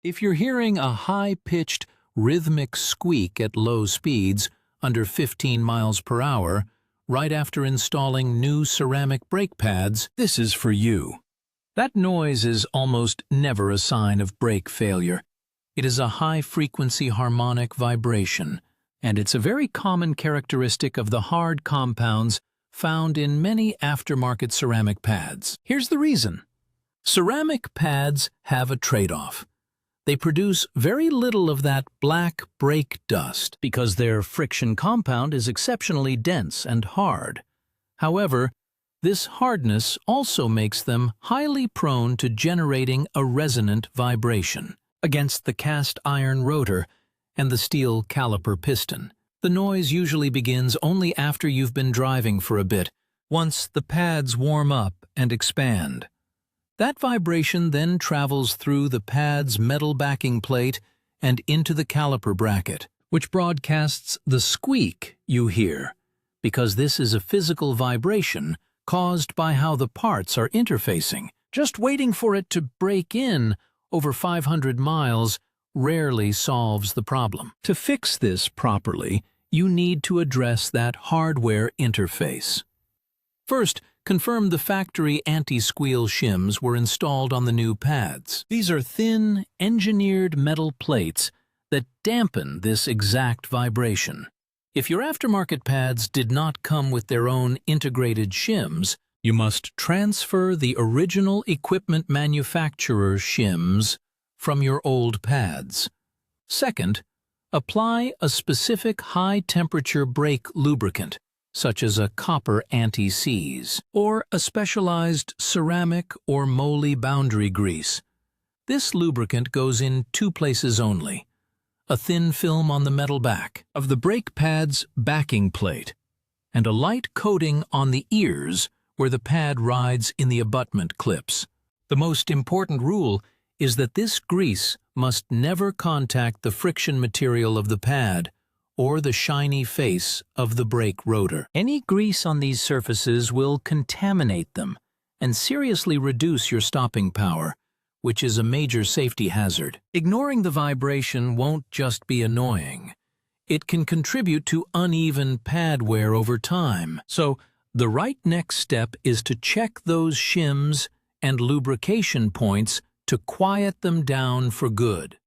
If you're hearing a high-pitched, rhythmic squeak at low speeds, under 15 miles per hour, right after installing new ceramic brake pads, this is for you. That noise is almost never a sign of brake failure. It is a high-frequency harmonic vibration, and it's a very common characteristic of the hard compounds found in many aftermarket ceramic pads. Here's the reason. Ceramic pads have a trade-off. They produce very little of that black brake dust because their friction compound is exceptionally dense and hard. However, this hardness also makes them highly prone to generating a resonant vibration against the cast iron rotor and the steel caliper piston. The noise usually begins only after you've been driving for a bit, once the pads warm up and expand. That vibration then travels through the pad's metal backing plate and into the caliper bracket, which broadcasts the squeak you hear, because this is a physical vibration caused by how the parts are interfacing. Just waiting for it to break in over 500 miles rarely solves the problem. To fix this properly, you need to address that hardware interface. First, confirm the factory anti-squeal shims were installed on the new pads. These are thin, engineered metal plates that dampen this exact vibration. If your aftermarket pads did not come with their own integrated shims, you must transfer the original equipment manufacturer's shims from your old pads. Second, apply a specific high-temperature brake lubricant, such as a copper anti-seize, or a specialized ceramic or moly boundary grease. This lubricant goes in two places only: a thin film on the metal back of the brake pad's backing plate, and a light coating on the ears where the pad rides in the abutment clips. The most important rule is that this grease must never contact the friction material of the pad or the shiny face of the brake rotor. Any grease on these surfaces will contaminate them and seriously reduce your stopping power, which is a major safety hazard. Ignoring the vibration won't just be annoying. It can contribute to uneven pad wear over time. So, the right next step is to check those shims and lubrication points to quiet them down for good.